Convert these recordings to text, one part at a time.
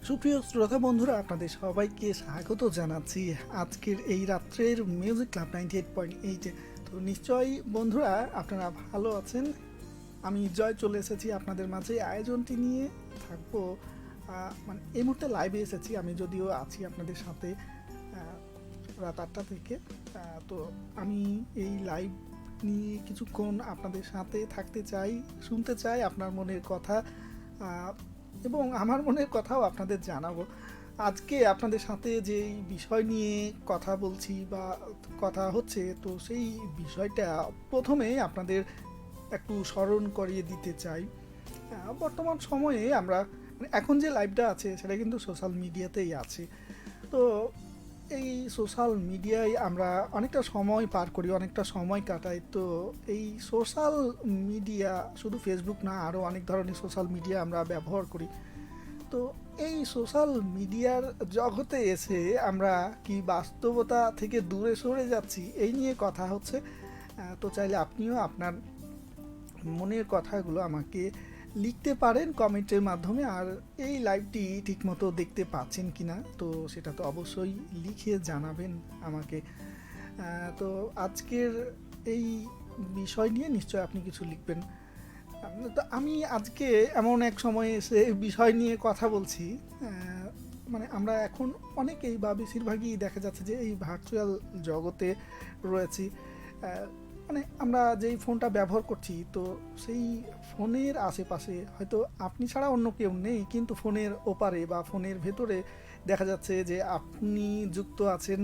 সুপ্রিয় শ্রোতা বন্ধুরা, আপনাদের সবাইকে স্বাগত জানাচ্ছি আজকের এই রাত্রের মিউজিক ক্লাব 98.8-এ। তো নিশ্চয়ই বন্ধুরা আপনারা ভালো আছেন। আমি জয় চলে এসেছি আপনাদের মাঝে আয়োজনটি নিয়ে থাকবো। মানে এই মুহূর্তে লাইভে এসেছি, আমি যদিও আছি আপনাদের সাথে রাত 8টা থেকে। তো আমি এই লাইভ নিয়ে কিছুক্ষণ আপনাদের সাথে থাকতে চাই, শুনতে চাই আপনার মনের কথা, এবং আমার মনের কথাও আপনাদের জানাবো। আজকে আপনাদের সাথে যেই বিষয় নিয়ে কথা বলছি বা কথা হচ্ছে, তো সেই বিষয়টা প্রথমে আপনাদের একটু স্মরণ করিয়ে দিতে চাই। বর্তমান সময়ে আমরা এখন যে লাইভটা আছে সেটা কিন্তু সোশ্যাল মিডিয়াতেই আছে। তো এই সোশ্যাল মিডিয়ায় আমরা অনেকটা সময় পার করি, অনেকটা সময় কাটাই। তো এই সোশ্যাল মিডিয়া শুধু ফেসবুক না, আরও অনেক ধরনের সোশ্যাল মিডিয়া আমরা ব্যবহার করি। তো এই সোশ্যাল মিডিয়ার জগতে এসে আমরা কি বাস্তবতা থেকে দূরে সরে যাচ্ছি, এই নিয়ে কথা হচ্ছে। তো চাইলে আপনিও আপনার মনের কথাগুলো আমাকে লিখতে পারেন কমেন্টের মাধ্যমে। আর এই লাইভটি ঠিকমতো দেখতে পাচ্ছেন কি না, তো সেটা তো অবশ্যই লিখে জানাবেন আমাকে। তো আজকের এই বিষয় নিয়ে নিশ্চয় আপনি কিছু লিখবেন। তো আমি আজকে এমন এক সময়ে এসে বিষয় নিয়ে কথা বলছি। মানে আমরা এখন অনেকেই বা বেশিরভাগই দেখা যাচ্ছে যে এই ভার্চুয়াল জগতে রয়েছি। মানে আমরা যেই ফোনটা ব্যবহার করছি, তো সেই ফোনের আশেপাশে হয়তো আপনি ছাড়া অন্য কেউ নেই, কিন্তু ফোনের ওপারে বা ফোনের ভেতরে দেখা যাচ্ছে যে আপনি যুক্ত আছেন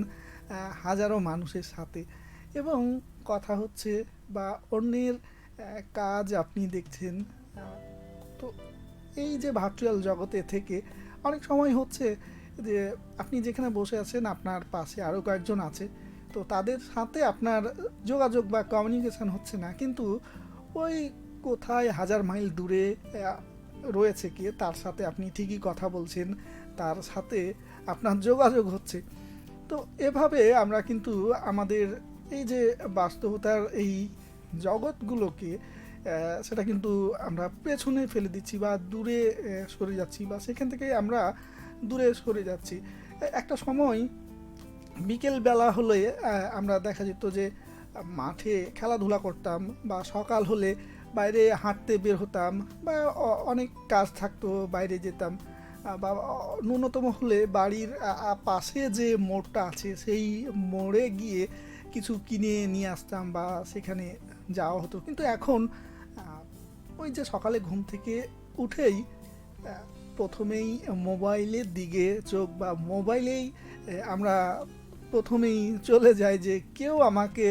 হাজারো মানুষের সাথে, এবং কথা হচ্ছে বা অন্যের কাজ আপনি দেখছেন। তো এই যে ভার্চুয়াল জগতে থেকে অনেক সময় হচ্ছে যে আপনি যেখানে বসে আছেন আপনার পাশে আরও কয়েকজন আছে, তো তাদের সাথে আপনার যোগাযোগ বা কমিউনিকেশন হচ্ছে না, কিন্তু ওই কোথায় হাজার মাইল দূরে রয়েছে কে, তার সাথে আপনি ঠিকই কথা বলছেন, তার সাথে আপনার যোগাযোগ হচ্ছে। তো এভাবে আমরা কিন্তু আমাদের এই যে বাস্তবতার এই জগৎগুলোকে সেটা কিন্তু আমরা পেছনে ফেলে দিচ্ছি বা দূরে সরে যাচ্ছি, বা সেখান থেকে আমরা দূরে সরে যাচ্ছি। একটা সময় বিকেল বেলা হলে আমরা দেখা যেত যে মাঠে খেলাধুলা করতাম, বা সকাল হলে বাইরে হাঁটতে বের হতাম, বা অনেক কাজ থাকতো বাইরে যেতাম, বা ন্যূনতম হলে বাড়ির পাশে যে মোড়টা আছে সেই মোড়ে গিয়ে কিছু কিনে নিয়ে আসতাম বা সেখানে যাওয়া হতো। কিন্তু এখন ওই যে সকালে ঘুম থেকে উঠেই প্রথমেই মোবাইলের দিকে চোখ, বা মোবাইলেই আমরা প্রথমেই চলে যাই যে কেউ আমাকে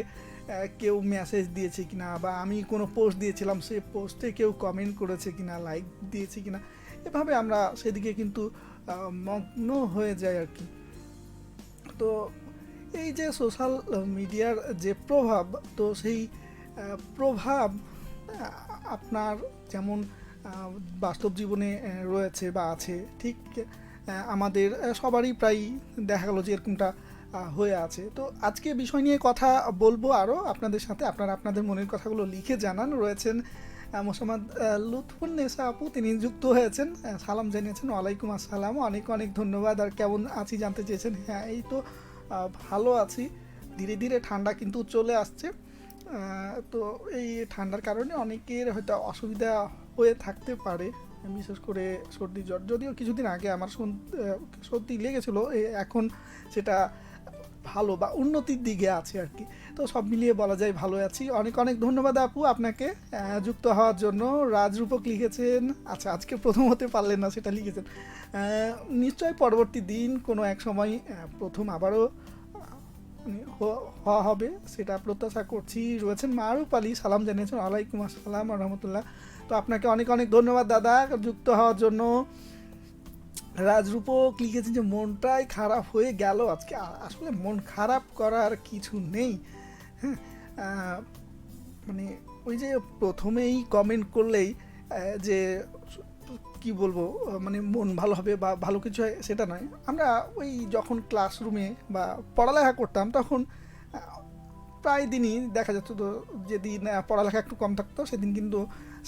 কেউ মেসেজ দিয়েছে কিনা, বা আমি কোনো পোস্ট দিয়েছিলাম সেই পোস্টে কেউ কমেন্ট করেছে কিনা, লাইক দিয়েছে কিনা, এভাবে আমরা সেদিকে কিন্তু মগ্ন হয়ে যাই আর কি। তো এই যে সোশ্যাল মিডিয়ার যে প্রভাব, তো সেই প্রভাব আপনার যেমন বাস্তব জীবনে রয়েছে বা আছে, ঠিক আমাদের সবারই প্রায় দেখা গেল যে এরকমটা হয়ে আছে। তো আজকে বিষয় নিয়ে কথা বলবো আরও আপনাদের সাথে। আপনারা আপনাদের মনের কথাগুলো লিখে জানান। রয়েছেন মোসাম্মদ লুৎফুন্নেসা আপু, তিনি যুক্ত হয়েছেন, সালাম জানিয়েছেন। ওয়ালাইকুম আসসালাম, অনেক অনেক ধন্যবাদ। আর কেমন আছি জানতে চেয়েছেন। হ্যাঁ, এই তো ভালো আছি। ধীরে ধীরে ঠান্ডা কিন্তু চলে আসছে। তো এই ঠান্ডার কারণে অনেকের হয়তো অসুবিধা হয়ে থাকতে পারে, বিশেষ করে সর্দি জ্বর। যদিও কিছুদিন আগে আমার সর্দি লেগেছিলো, এখন সেটা ভালো বা উন্নতির দিকে আছে আর কি। তো সব মিলিয়ে বলা যায় ভালো আছি। অনেক অনেক ধন্যবাদ আপু আপনাকে যুক্ত হওয়ার জন্য। রাজরূপক লিখেছেন, আচ্ছা আজকে প্রথম হতে পারলেন না সেটা লিখেছেন। নিশ্চয় পরবর্তী দিন কোনো এক সময় প্রথম আবারও হওয়া হবে, সেটা প্রত্যাশা করছি। রয়েছেন মারুফ আলী, সালাম জানিয়েছেন। ওয়ালাইকুম আসসালাম রহমতুল্লাহ। তো আপনাকে অনেক অনেক ধন্যবাদ দাদা যুক্ত হওয়ার জন্য। রাজরূপক লিখেছেন যে মনটাই খারাপ হয়ে গেল আজকে। আসলে মন খারাপ করার কিছু নেই। হ্যাঁ, মানে ওই যে প্রথমেই কমেন্ট করলেই যে কি বলবো, মানে মন ভালো হবে বা ভালো কিছু হয় সেটা নয়। আমরা ওই যখন ক্লাসরুমে বা পড়ালেখা করতাম তখন প্রায় দিনই দেখা যেত, তো যেদিন পড়ালেখা একটু কম থাকতো সেদিন কিন্তু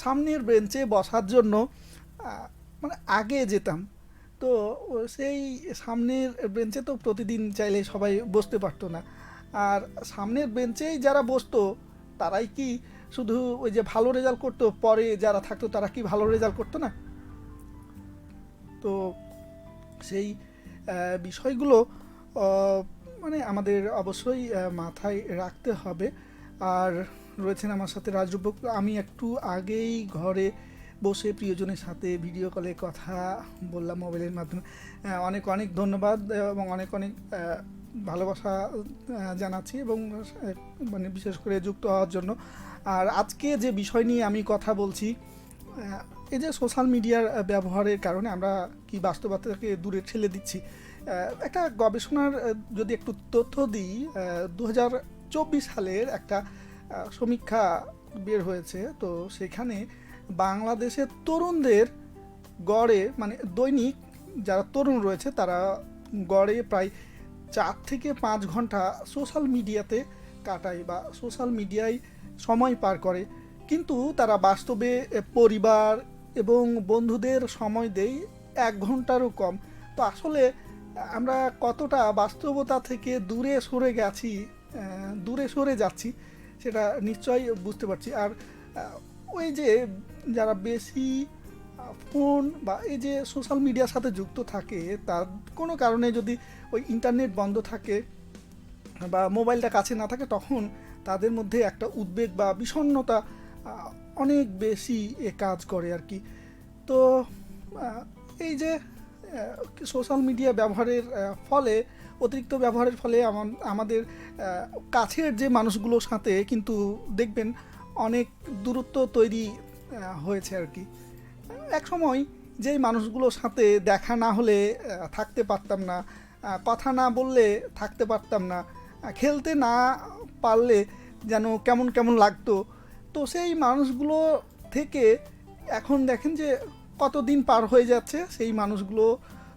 সামনের বেঞ্চে বসার জন্য মানে আগে যেতাম। তো তো সেই সামনের বেঞ্চে তো প্রতিদিন চাইলে সবাই বসতে পারতো না। আর সামনের বেঞ্চেই যারা বসতো তারাই কি শুধু ওই যে ভালো রেজাল্ট করতো, পরে যারা থাকতো তারা কি ভালো রেজাল্ট করতো না? তো সেই বিষয়গুলো আহ, মানে আমাদের অবশ্যই মাথায় রাখতে হবে। আর রয়েছেন আমার সাথে রাজরূপ। আমি একটু আগেই ঘরে বসে প্রিয়জনের সাথে ভিডিও কলে কথা বললাম মোবাইলের মাধ্যমে। অনেক অনেক ধন্যবাদ এবং অনেক অনেক ভালোবাসা জানাচ্ছি, এবং মানে বিশেষ করে যুক্ত হওয়ার জন্য। আর আজকে যে বিষয় নিয়ে আমি কথা বলছি, এই যে সোশ্যাল মিডিয়ার ব্যবহারের কারণে আমরা কি বাস্তবতাকে দূরে ঠেলে দিচ্ছি। একটা গবেষণার যদি একটু তথ্য দিই, 2024 সালের একটা সমীক্ষা বের হয়েছে। তো সেখানে বাংলাদেশের তরুণদের গড়ে মানে দৈনিক যারা তরুণ রয়েছে তারা গড়ে প্রায় 4 থেকে 5 ঘন্টা সোশ্যাল মিডিয়াতে কাটায় বা সোশ্যাল মিডিয়ায় সময় পার করে, কিন্তু তারা বাস্তবে পরিবার এবং বন্ধুদের সময় দেয় 1 ঘন্টারও কম। তো আসলে আমরা কতটা বাস্তবতা থেকে দূরে সরে গেছি, দূরে সরে যাচ্ছি সেটা নিশ্চয়ই বুঝতে পারছি। আর ওই যে যারা বেশি ফোন বা এই যে সোশ্যাল মিডিয়ার সাথে যুক্ত থাকে, তার কোনো কারণে যদি ওই ইন্টারনেট বন্ধ থাকে বা মোবাইলটা কাছে না থাকে, তখন তাদের মধ্যে একটা উদ্বেগ বা বিষণ্ণতা অনেক বেশি কাজ করে আর কি। তো এই যে সোশ্যাল মিডিয়া ব্যবহারের ফলে, অতিরিক্ত ব্যবহারের ফলে আমাদের কাছের যে মানুষগুলোর সাথে কিন্তু দেখবেন অনেক দূরত্ব তৈরি হয়েছে আর কি। এক সময় যেই মানুষগুলোর সাথে দেখা না হলে থাকতে পারতাম না, কথা না বললে থাকতে পারতাম না, খেলতে না পারলে যেন কেমন কেমন লাগতো। তো সেই মানুষগুলো থেকে এখন দেখেন যে কতদিন পার হয়ে যাচ্ছে, সেই মানুষগুলো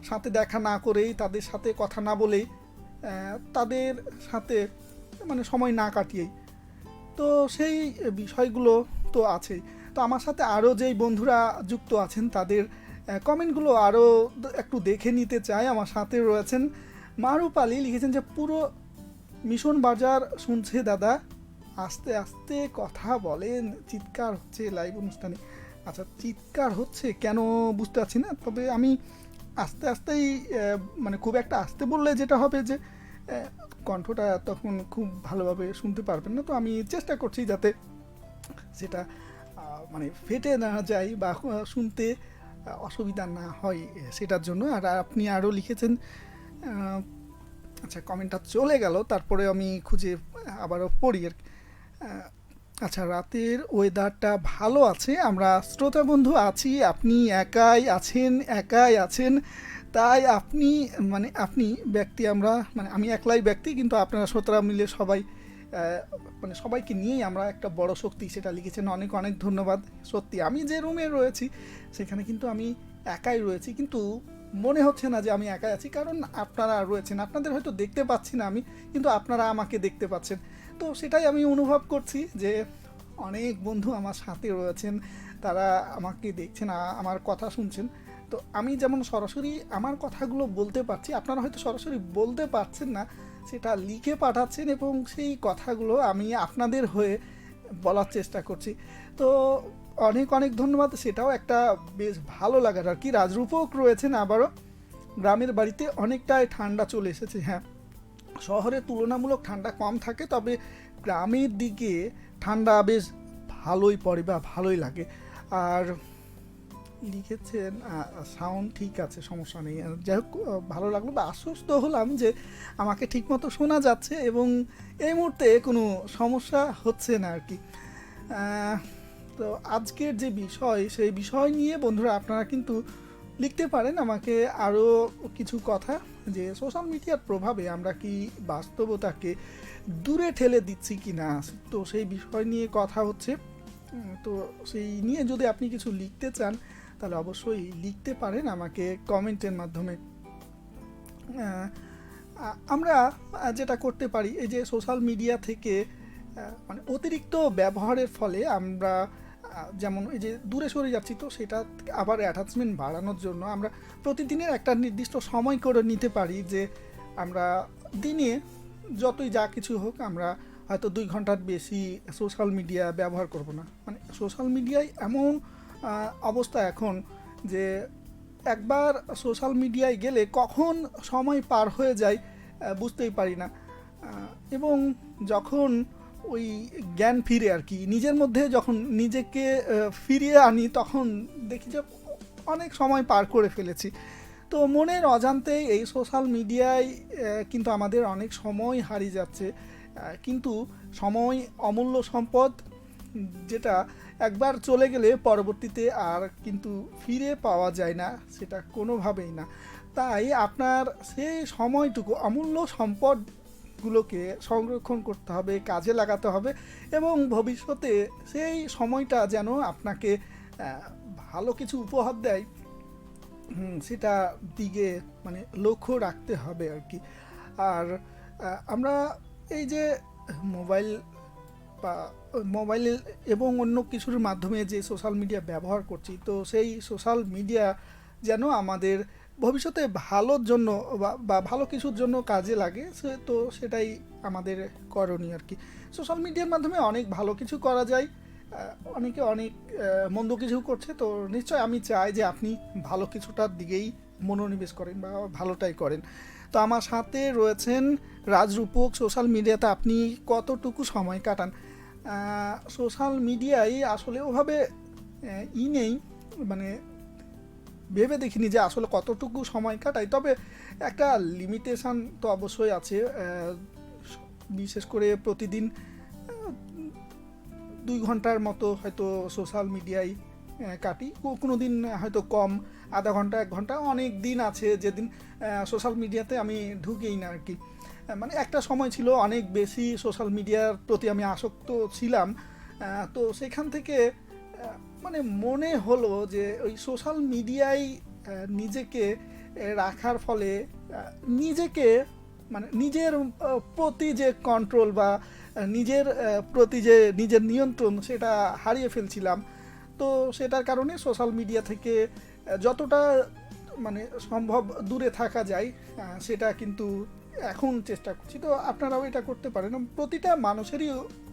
সাথে দেখা না করেই, তাদের সাথে কথা না বলেই, তাদের সাথে মানে সময় না কাটিয়েই, তো সেই বিষয়গুলো তো আছেই। তো আমার সাথে আরও যেই বন্ধুরা যুক্ত আছেন তাদের কমেন্টগুলো আরও একটু দেখে নিতে চাই। আমার সাথে রয়েছেন মারুপ আলী, লিখেছেন যে পুরো মিশন বাজার শুনছে দাদা, আস্তে আস্তে কথা বলেন, চিৎকার হচ্ছে লাইভ অনুষ্ঠানে। আচ্ছা, চিৎকার হচ্ছে কেন বুঝতে পারছি না, তবে আমি আস্তে আস্তেই মানে খুব একটা আস্তে বললে যেটা হবে যে কণ্ঠটা তখন খুব ভালোভাবে শুনতে পারবেন না। তো আমি চেষ্টা করছি যাতে সেটা মানে ফেটে না যায় বা শুনতে অসুবিধা না হয় সেটার জন্য। আর আপনি আরও লিখেছেন, আচ্ছা কমেন্টটা চলে গেল, তারপরে আমি খুঁজে আবারও পড়ি আর কি। আচ্ছা, রাতের ওয়েদারটা ভালো আছে, আমরা শ্রোতা বন্ধু আছি, আপনি একাই আছেন, তাই আপনি মানে আপনি ব্যক্তি, আমরা মানে আমি একলাই ব্যক্তি, কিন্তু আপনারা শ্রোতারা মিলে সবাই মানে সবাইকে নিয়েই আমরা একটা বড় শক্তি, সেটা লিখেছেন। অনেক অনেক ধন্যবাদ। সত্যি আমি যে রুমে রয়েছি সেখানে কিন্তু আমি একাই রয়েছি, কিন্তু মনে হচ্ছে না যে আমি একাই আছি, কারণ আপনারা রয়েছেন। আপনাদের হয়তো দেখতে পাচ্ছি না আমি, কিন্তু আপনারা আমাকে দেখতে পাচ্ছেন। তো সেটাই আমি অনুভব করছি যে অনেক বন্ধু আমার সাথে রয়েছেন, তারা আমাকে দেখছেন, আমার কথা শুনছেন। তো আমি যেমন সরাসরি আমার কথাগুলো বলতে পারছি, আপনারা হয়তো সরাসরি বলতে পারছেন না, সেটা লিখে পাঠাচ্ছেন, এবং সেই কথাগুলো আমি আপনাদের হয়ে বলার চেষ্টা করছি। তো অনেক অনেক ধন্যবাদ, সেটাও একটা বেশ ভালো লাগার আর কি। রাজরূপক রয়েছেন আবারও, গ্রামের বাড়িতে অনেকটাই ঠান্ডা চলে এসেছে। হ্যাঁ, শহরে তুলনামূলক ঠান্ডা কম থাকে, তবে গ্রামের দিকে ঠান্ডা বেশ ভালোই পড়ে বা ভালোই লাগে। আর লিখেছেন সাউন্ড ঠিক আছে, সমস্যা নেই। যাই হোক, ভালো লাগলো বা আশ্বস্ত হলাম যে আমাকে ঠিকমতো শোনা যাচ্ছে এবং এই মুহূর্তে কোনো সমস্যা হচ্ছে না আর কি। তো আজকের যে বিষয়, সেই বিষয় নিয়ে বন্ধুরা আপনারা কিন্তু লিখতে পারেন আমাকে আরও কিছু কথা, যে সোশ্যাল মিডিয়ার প্রভাবে আমরা কি বাস্তবতাকে দূরে ঠেলে দিচ্ছি কি না। তো সেই বিষয় নিয়ে কথা হচ্ছে। তো সেই নিয়ে যদি আপনি কিছু লিখতে চান তাহলে অবশ্যই লিখতে পারেন আমাকে কমেন্টের মাধ্যমে। আমরা যেটা করতে পারি, এই যে সোশ্যাল মিডিয়া থেকে মানে অতিরিক্ত ব্যবহারের ফলে আমরা যেমন এই যে দূরে সরে যাচ্ছি, তো সেটা আবার অ্যাটাচমেন্ট বাড়ানোর জন্য আমরা প্রতিদিনের একটা নির্দিষ্ট সময় করে নিতে পারি যে আমরা দিনে যতই যা কিছু হোক আমরা হয়তো 2 ঘন্টার বেশি সোশ্যাল মিডিয়া ব্যবহার করব না। মানে সোশ্যাল মিডিয়ায় এমন অবস্থা এখন যে একবার সোশ্যাল মিডিয়ায় গেলে কখন সময় পার হয়ে যায় বুঝতেই পারি না। এবং যখন ওই জ্ঞান ফিরে আর কি, নিজের মধ্যে যখন নিজেকে ফিরিয়ে আনি, তখন দেখি যে অনেক সময় পার করে ফেলেছি। তো মনের অজান্তেই এই সোশ্যাল মিডিয়ায় কিন্তু আমাদের অনেক সময় হারিয়ে যাচ্ছে। কিন্তু সময় অমূল্য সম্পদ, যেটা একবার চলে গেলে পরবর্তীতে আর কিন্তু ফিরে পাওয়া যায় না, সেটা কোনোভাবেই না। তাই আপনার সেই সময়টুকু অমূল্য সম্পদগুলোকে সংরক্ষণ করতে হবে, কাজে লাগাতে হবে, এবং ভবিষ্যতে সেই সময়টা যেন আপনাকে ভালো কিছু উপহার দেয়, সেটা দিকে মানে লক্ষ্য রাখতে হবে আর কি। আর আমরা এই যে মোবাইল বা মোবাইল এবং অন্য কিছুর মাধ্যমে যে সোশ্যাল মিডিয়া ব্যবহার করছি, তো সেই সোশ্যাল মিডিয়া যেন আমাদের ভবিষ্যতে ভালোর জন্য বা ভালো কিছুর জন্য কাজে লাগে, তো সেটাই আমাদের করণীয় আর কি। সোশ্যাল মিডিয়ার মাধ্যমে অনেক ভালো কিছু করা যায়, অনেকে অনেক মন্দ কিছু করছে, তো নিশ্চয় আমি চাই যে আপনি ভালো কিছুটার দিকেই মনোনিবেশ করেন বা ভালোটাই করেন। তো আমার সাথে রয়েছেন রাজরূপক। সোশ্যাল মিডিয়াতে আপনি কতটুকু সময় কাটান? সোশ্যাল মিডিয়ায় আসলে ওভাবে নেই, মানে ভেবে দেখিনি যে আসলে কতটুকু সময় কাটাই, তবে একটা লিমিটেশন তো অবশ্যই আছে। বিশেষ করে প্রতিদিন 2 ঘন্টার মতো হয়তো সোশ্যাল মিডিয়ায় কাটি, কোনো দিন হয়তো কম, আধা ঘন্টা 1 ঘন্টা। অনেক দিন আছে যেদিন সোশ্যাল মিডিয়াতে আমি ঢুকেই না আর কি। মানে একটা সময় ছিল অনেক বেশি সোশ্যাল মিডিয়ার প্রতি আমি আসক্ত ছিলাম। তো সেখান থেকে মানে মনে হলো যে ওই সোশ্যাল মিডিয়ায় নিজেকে রাখার ফলে নিজেকে মানে নিজের প্রতি যে কন্ট্রোল বা নিজের প্রতি যে নিজের নিয়ন্ত্রণ, সেটা হারিয়ে ফেলছিলাম। তো সেটার কারণে সোশ্যাল মিডিয়া থেকে যতটা মানে সম্ভব দূরে থাকা যায়, সেটা কিন্তু এখন চেষ্টা করছি। তো আপনারাও এটা করতে পারেন। প্রতিটা মানুষেরই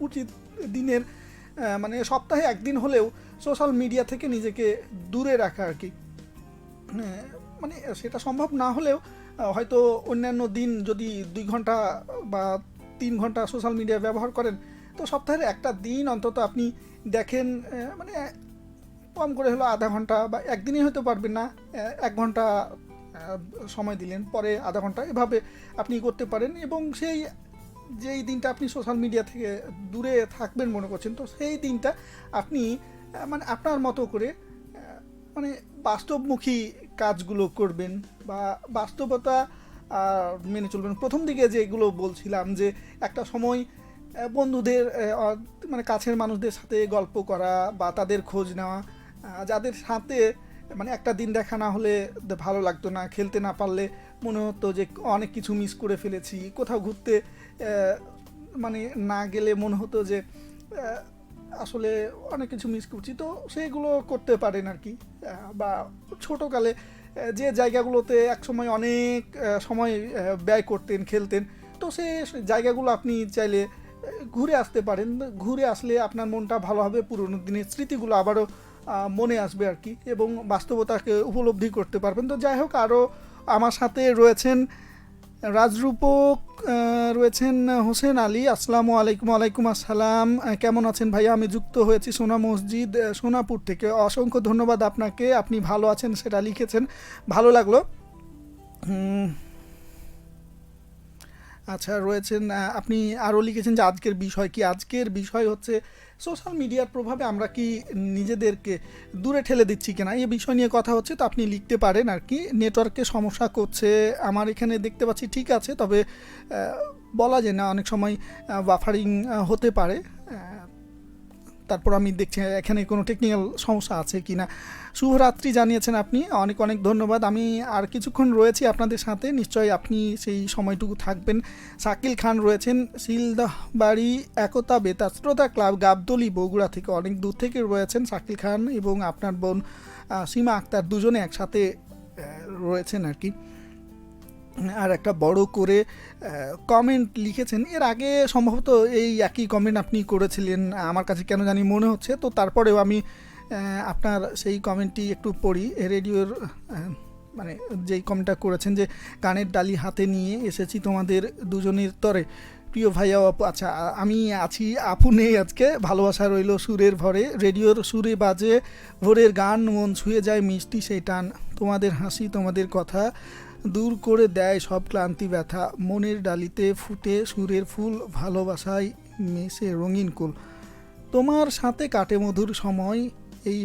উচিত দিনের মানে সপ্তাহে একদিন হলেও সোশ্যাল মিডিয়া থেকে নিজেকে দূরে রাখা আর কি। মানে সেটা সম্ভব না হলেও হয়তো অন্যান্য দিন যদি 2 ঘন্টা বা 3 ঘন্টা সোশ্যাল মিডিয়া ব্যবহার করেন, তো সপ্তাহের একটা দিন অন্তত আপনি দেখেন, মানে কম করে হলো আধা ঘন্টা, বা একদিনই হয়তো পারবেন না, 1 ঘন্টা সময় দিলেন, পরে আধা ঘন্টা, এভাবে আপনি করতে পারেন। এবং সেই যেই দিনটা আপনি সোশ্যাল মিডিয়া থেকে দূরে থাকবেন মনে করছেন, তো সেই দিনটা আপনি মানে আপনার মতো করে মানে বাস্তবমুখী কাজগুলো করবেন বা বাস্তবতা মেনে চলবেন। প্রথম দিকে যেগুলো বলছিলাম যে একটা সময় বন্ধুদের মানে কাছের মানুষদের সাথে গল্প করা বা তাদের খোঁজ নেওয়া, যাদের সাথে মানে একটা দিন দেখা না হলে ভালো লাগতো না, খেলতে না পারলে মনে হতো যে অনেক কিছু মিস করে ফেলেছি, কোথাও ঘুরতে মানে না গেলে মনে হতো যে আসলে অনেক কিছু মিস করছি। তো সেইগুলো করতে পারেন আর কি। বা ছোটোকালে যে জায়গাগুলোতে একসময় অনেক সময় ব্যয় করতেন, খেলতেন, তো সেই জায়গাগুলো আপনি চাইলে ঘুরে আসতে পারেন। ঘুরে আসলে আপনার মনটা ভালো হবে, পুরনো দিনের স্মৃতিগুলো আবারও মনে আসবে আর কি, এবং বাস্তবতাকে উপলব্ধি করতে পারবেন। তো যাই হোক, আরও আমার সাথে রয়েছেন রাজরূপক, রয়েছেন হোসেন আলী। আসসালামু আলাইকুম। ওয়ালাইকুম আসসালাম। কেমন আছেন ভাইয়া? আমি যুক্ত হয়েছি সোনা মসজিদ, সোনাপুর থেকে। অসংখ্য ধন্যবাদ আপনাকে, আপনি ভালো আছেন সেটা লিখেছেন, ভালো লাগলো। আচ্ছা, রয়েছেন আপনি আরও লিখেছেন যে আজকের বিষয় কি। আজকের বিষয় হচ্ছে সোশ্যাল মিডিয়ার প্রভাবে আমরা কি নিজেদেরকে দূরে ঠেলে দিচ্ছি কিনা, এই বিষয় নিয়ে কথা হচ্ছে। তো আপনি লিখতে পারেন আর কি। নেটওয়ার্কে সমস্যা করছে আমার এখানে দেখতে পাচ্ছি, ঠিক আছে, তবে বলা যায় না, অনেক সময় বাফারিং হতে পারে। তারপর আমি দেখছি এখানে কোনো টেকনিক্যাল সমস্যা আছে কি না। শুভরাত্রি জানিয়েছেন আপনি, অনেক অনেক ধন্যবাদ। আমি আর কিছুক্ষণ রয়েছি আপনাদের সাথে, নিশ্চয়ই আপনি সেই সময়টুকু থাকবেন। শাকিল খান রয়েছেন শিলদহবাড়ি একতা বেতার শ্রোতা ক্লাব গাবদলি বগুড়া থেকে, অনেক দূর থেকে রয়েছেন শাকিল খান এবং আপনার বোন সীমা আক্তার, দুজনে একসাথে রয়েছেন আর কি। আর একটা বড় করে কমেন্ট লিখেছেন, এর আগে সম্ভবত এই একই কমেন্ট আপনি করেছিলেন আমার কাছে কেন জানি মনে হচ্ছে। তো তারপরেও আমি আপনার সেই কমেন্টটি একটু পড়ি। রেডিওর মানে যেই কমেন্টটা করেছেন যে গানের ডালি হাতে নিয়ে এসেছি তোমাদের দুজনের তরে, প্রিয় ভাইয়া আপু। আচ্ছা, আমি আছি, আপু নেই আজকে। ভালোবাসা রইল সুরের ভরে, রেডিওর সুরে বাজে ভোরের গান, মন ছুঁয়ে যায় মিষ্টি সেই টান, তোমাদের হাসি তোমাদের কথা দূর করে দেয় সব ক্লান্তি ব্যথা, মনের ডালিতে ফুটে সুরের ফুল, ভালোবাসায় মেশে রঙিন কুল, তোমার সাথে কাটে মধুর সময়, এই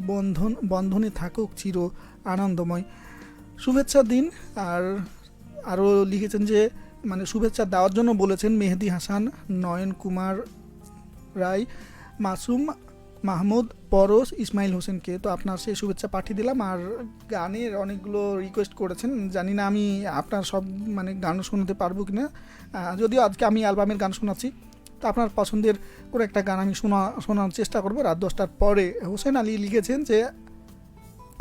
বন্ধনে থাকুক চির আনন্দময়, শুভেচ্ছা দিন। আর আরও লিখেছেন যে মানে শুভেচ্ছা দেওয়ার জন্য বলেছেন মেহেদি হাসান, নয়ন কুমার রায়, মাসুম মাহমুদ, পরশ, ইসমাইল হোসেনকে। তো আপনার সেই শুভেচ্ছা পাঠিয়ে দিলাম। আর গানের অনেকগুলো রিকোয়েস্ট করেছেন, জানি না আমি আপনার সব মানে গান শোনাতে পারবো কি না, যদিও আজকে আমি অ্যালবামের গান শোনাচ্ছি। তো আপনার পছন্দের কোনো একটা গান আমি শোনার চেষ্টা করবো রাত 10টার পরে। হোসেন আলী লিখেছেন যে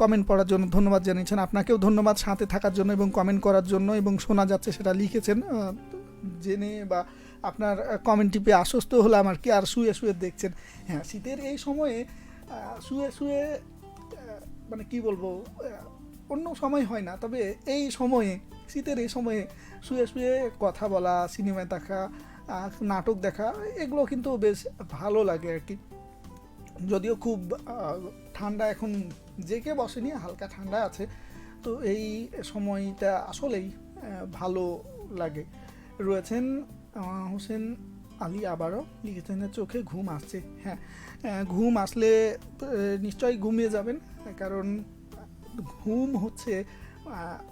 কমেন্ট পড়ার জন্য ধন্যবাদ জানিয়েছেন, আপনাকেও ধন্যবাদ সাথে থাকার জন্য এবং কমেন্ট করার জন্য, এবং শোনা যাচ্ছে সেটা লিখেছেন জেনে, বা আপনার কমেন্ট টিপে আশ্বস্ত হলাম আর কি। আর শুয়ে শুয়ে দেখছেন, হ্যাঁ শীতের এই সময়ে শুয়ে শুয়ে মানে কি বলবো, অন্য সময় হয় না, তবে এই সময়ে শীতের এই সময়ে শুয়ে শুয়ে কথা বলা, সিনেমা দেখা, নাটক দেখা, এগুলো কিন্তু বেশ ভালো লাগে আর কি। যদিও খুব ঠান্ডা এখন জেকে বসেনি, হালকা ঠান্ডা আছে, তো এই সময়টা আসলেই ভালো লাগে। রয়েছেন হোসেন আলী, আবারও লিখেছেন চোখে ঘুম আসছে। হ্যাঁ, ঘুম আসলে নিশ্চয়ই ঘুমিয়ে যাবেন, কারণ ঘুম হচ্ছে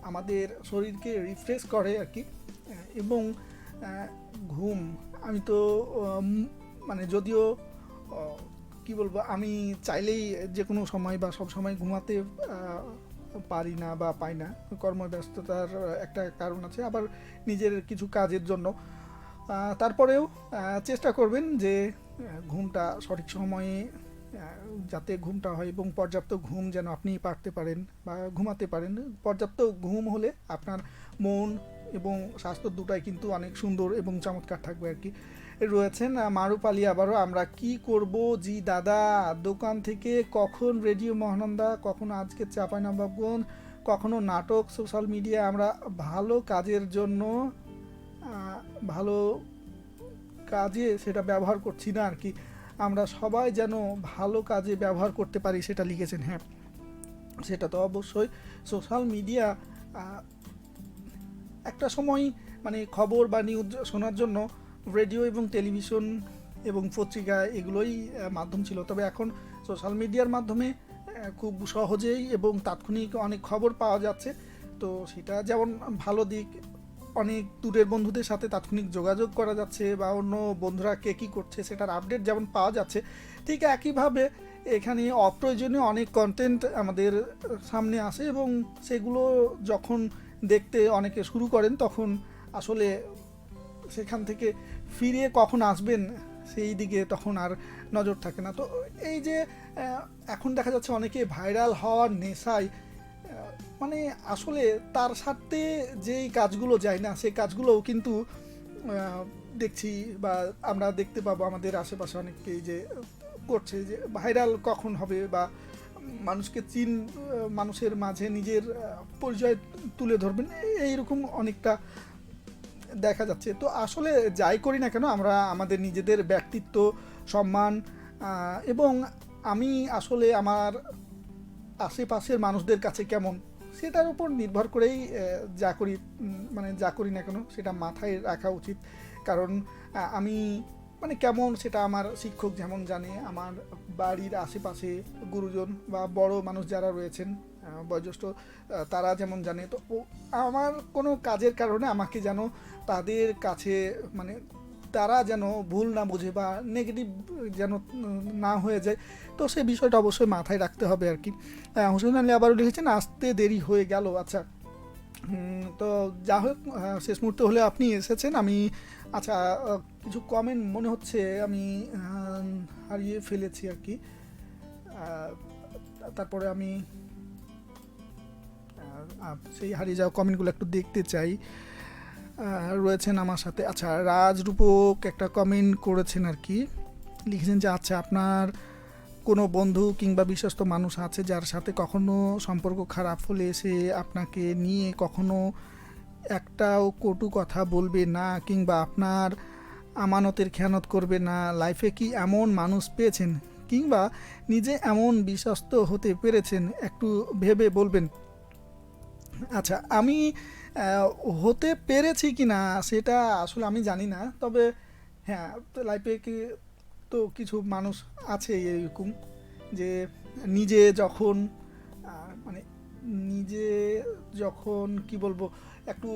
আমাদের শরীরকে রিফ্রেশ করে আর কি। এবং ঘুম আমি তো মানে যদিও কি বলবো, আমি চাইলেই যে কোনো সময় বা সব সময় ঘুমাতে পারি না বা পাই না, কর্মব্যস্ততার একটা কারণ আছে, আবার নিজের কিছু কাজের জন্য। তারপরেও চেষ্টা করবেন যে ঘুমটা সঠিক সময়ে যাতে ঘুমটা হয়, এবং পর্যাপ্ত ঘুম যেন আপনি পারতে পারেন বা ঘুমাতে পারেন। পর্যাপ্ত ঘুম হলে আপনার মন এবং স্বাস্থ্য দুটাই কিন্তু অনেক সুন্দর এবং চমৎকার থাকবে আর কি। রয়েছেন মারুফ আলী, আবারও আমরা কি করব জি দাদা, দোকান থেকে কখন রেডিও মহানন্দা, কখনো আজকে চাঁপাইনবাবগঞ্জ, কখনো নাটক, সোশ্যাল মিডিয়া, আমরা ভালো কাজের জন্য ভালো কাজে সেটা ব্যবহার করছি না আর কি, আমরা সবাই যেন ভালো কাজে ব্যবহার করতে পারি সেটা লিখেছেন। হ্যাঁ, সেটা তো অবশ্যই। সোশ্যাল মিডিয়া একটা সময় মানে খবর বা নিউজ শোনার জন্য রেডিও এবং টেলিভিশন এবং পত্রিকা এগুলোই মাধ্যম ছিল, তবে এখন সোশ্যাল মিডিয়ার মাধ্যমে খুব সহজেই এবং তাৎক্ষণিক অনেক খবর পাওয়া যাচ্ছে। তো সেটা যেমন ভালো দিক, অনেক দূরের বন্ধুদের সাথে তাৎক্ষণিক যোগাযোগ করা যাচ্ছে, বা অন্য বন্ধুরা কে কী করছে সেটার আপডেট যেমন পাওয়া যাচ্ছে, ঠিক একইভাবে এখানে অপ্রয়োজনীয় অনেক কন্টেন্ট আমাদের সামনে আসে, এবং সেগুলো যখন দেখতে অনেকে শুরু করেন তখন আসলে সেখান থেকে ফিরে কখন আসবেন সেই দিকে তখন আর নজর থাকে না। তো এই যে এখন দেখা যাচ্ছে অনেকে ভাইরাল হওয়ার নেশায় মানে আসলে তার সাথে যেই কাজগুলো যায় না সেই কাজগুলোও কিন্তু দেখছি, বা আমরা দেখতে পাবো আমাদের আশেপাশে অনেকেই যে করছে, যে ভাইরাল কখন হবে বা মানুষকে মানুষের মাঝে নিজের পরিচয় তুলে ধরবেন, এইরকম অনেকটা দেখা যাচ্ছে। তো আসলে যাই করি না কেন, আমরা আমাদের নিজেদের ব্যক্তিত্ব, সম্মান এবং আমি আসলে আমার আশেপাশের মানুষদের কাছে কেমন সেটার উপর নির্ভর করেই যা করি, মানে যা করি না কেন সেটা মাথায় রাখা উচিত। কারণ আমি মানে কেমন সেটা আমার শিক্ষক যেমন জানে, আমার বাড়ির আশেপাশে গুরুজন বা বড় মানুষ যারা রয়েছেন বয়োজ্যেষ্ঠ তারা যেমন জানে। তো আমার কোনো কাজের কারণে আমাকে যেন তাদের কাছে মানে তারা যেন ভুল না বুঝে বা নেগেটিভ যেন না হয়ে যায়, তো সেই বিষয়টা অবশ্যই মাথায় রাখতে হবে আর কি। হোসেন আলী আবারও লিখেছেন আসতে দেরি হয়ে গেল। আচ্ছা, তো যা হোক, শেষ মুহূর্তে হলে আপনি এসেছেন। আমি আচ্ছা, কিছু কমেন্ট মনে হচ্ছে আমি হারিয়ে ফেলেছি আর কি। আহ, তারপরে আমি সেই হারিয়ে যাওয়া কমেন্টগুলো একটু দেখতে চাই। রয়েছেন আমার সাথে, আচ্ছা, রাজরূপক একটা কমেন্ট করেছেন আর কি, লিখেছেন যে আচ্ছা, আপনার কোনো বন্ধু কিংবা বিশ্বস্ত মানুষ আছে যার সাথে কখনো সম্পর্ক খারাপ হলে সে আপনাকে নিয়ে কখনো একটাও কটু কথা বলবে না কিংবা আপনার আমানতের খেয়ানত করবে না? লাইফে কি এমন মানুষ পেয়েছেন কিংবা নিজে এমন বিশ্বস্ত হতে পেরেছেন? একটু ভেবে বলবেন। আচ্ছা, আমি হতে পেরেছি কি না সেটা আসলে আমি জানি না, তবে হ্যাঁ, লাইফে কি তো কিছু মানুষ আছে এরকম, যে নিজে যখন মানে নিজে যখন কি বলবো একটু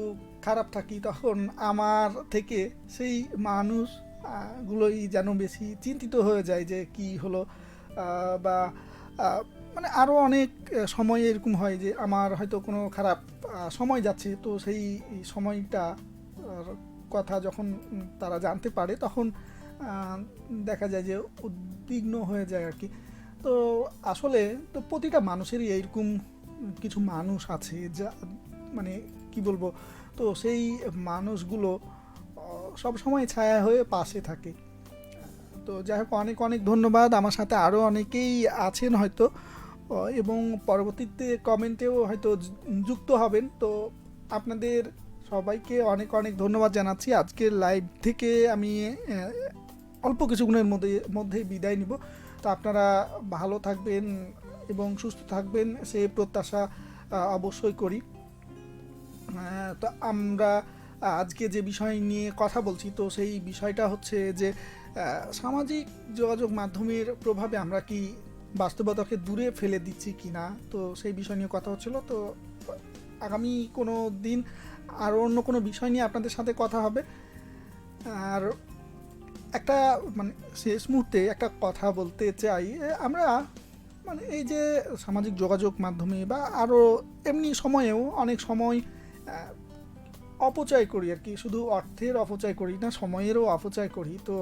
খারাপ থাকি, তখন আমার থেকে সেই মানুষ গুলোই যেন বেশি চিন্তিত হয়ে যায় যে কি হলো, বা আহ, মানে আরও অনেক সময় এরকম হয় যে আমার হয়তো কোনো খারাপ সময় যাচ্ছে, তো সেই সময়টা কথা যখন তারা জানতে পারে, তখন দেখা যায় যে উদ্বিগ্ন হয়ে যায় আর কি। তো আসলে তো প্রতিটা মানুষেরই এইরকম কিছু মানুষ আছে যা মানে কি বলবো, তো সেই মানুষগুলো সব সময় ছায়া হয়ে পাশে থাকে। তো যাই হোক, অনেক অনেক ধন্যবাদ। আমার সাথে আরও অনেকেই আছেন হয়তো, এবং পরবর্তীতে কমেন্টেও হয়তো যুক্ত হবেন। তো আপনাদের সবাইকে অনেক অনেক ধন্যবাদ জানাচ্ছি। আজকের লাইভ থেকে আমি অল্প কিছুক্ষণের মধ্যেই বিদায় নিব। তো আপনারা ভালো থাকবেন এবং সুস্থ থাকবেন সে প্রত্যাশা অবশ্যই করি। তো আমরা আজকে যে বিষয় নিয়ে কথা বলছি, তো সেই বিষয়টা হচ্ছে যে সামাজিক যোগাযোগ মাধ্যমের প্রভাবে আমরা কি বাস্তবতাকে দূরে ফেলে দিচ্ছি কি না, তো সেই বিষয় নিয়ে কথা হচ্ছিল। তো আগামী কোনো দিন আরও অন্য কোনো বিষয় নিয়ে আপনাদের সাথে কথা হবে। আর একটা মানে শেষ মুহূর্তে একটা কথা বলতে চাই, আমরা মানে এই যে সামাজিক যোগাযোগ মাধ্যমে বা আরও এমনি সময়েও অনেক সময় অপচয় করি আর কি, শুধু অর্থের অপচয় করি না, সময়েরও অপচয় করি। তো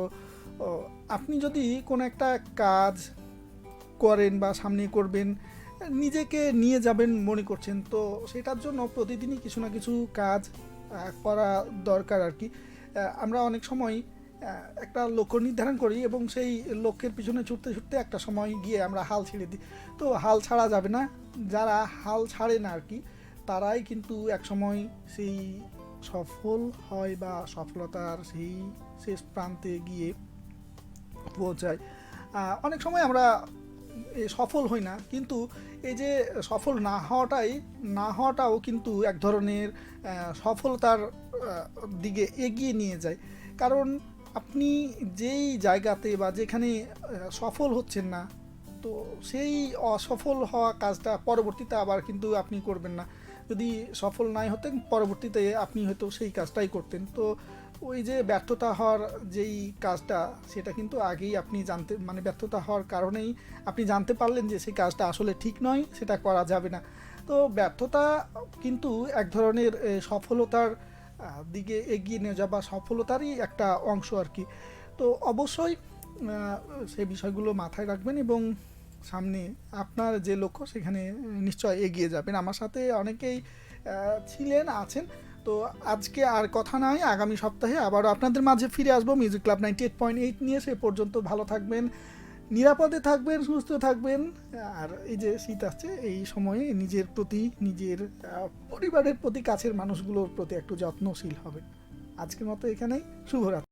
আপনি যদি কোনো একটা কাজ করেন বা সামনে করবেন, নিজেকে নিয়ে যাবেন মনে করছেন, তো সেটার জন্য প্রতিদিনই কিছু না কিছু কাজ করা দরকার আর কি। আমরা অনেক সময় একটা লক্ষ্য নির্ধারণ করি এবং সেই লক্ষ্যের পিছনে ছুটতে ছুটতে একটা সময় গিয়ে আমরা হাল ছেড়ে দিই। তো হাল ছাড়া যাবে না। যারা হাল ছাড়ে না আর কি, তারাই কিন্তু এক সময় সেই সফল হয় বা সফলতার সেই শেষ প্রান্তে গিয়ে পৌঁছায়। অনেক সময় আমরা সফল হই না, কিন্তু এই যে সফল না হওয়াটাও কিন্তু এক ধরনের সফলতার দিকে এগিয়ে নিয়ে যায়। কারণ আপনি যেই জায়গাতে বা যেখানে সফল হচ্ছেন না, তো সেই অসফল হওয়া কাজটা পরবর্তীতে আবার কিন্তু আপনি করবেন না। যদি সফল নাই হতেন, পরবর্তীতে আপনি হয়তো সেই কাজটাই করতেন। তো ওই যে ব্যর্থতা হওয়ার যেই কাজটা, সেটা কিন্তু আগেই আপনি জানতে মানে ব্যর্থতা হওয়ার কারণেই আপনি জানতে পারলেন যে সেই কাজটা আসলে ঠিক নয়, সেটা করা যাবে না। তো ব্যর্থতা কিন্তু এক ধরনের সফলতার দিকে এগিয়ে নিয়ে যাওয়া বা সফলতারই একটা অংশ আর কি। তো অবশ্যই সেই বিষয়গুলো মাথায় রাখবেন এবং সামনে আপনার যে লক্ষ্য সেখানে নিশ্চয় এগিয়ে যাবেন। আমার সাথে অনেকেই আছেন। তো আজকে আর কথা নয়, আগামী সপ্তাহে আবারও আপনাদের মাঝে ফিরে আসবো মিউজিক ক্লাব 98.8 নিয়ে। সে পর্যন্ত ভালো থাকবেন, নিরাপদে থাকবেন, সুস্থ থাকবেন। আর এই যে শীত আসছে, এই সময়ে নিজের প্রতি, নিজের পরিবারের প্রতি, কাছের মানুষগুলোর প্রতি একটু যত্নশীল হবেন। আজকের মতো এখানেই, শুভরাত্রি।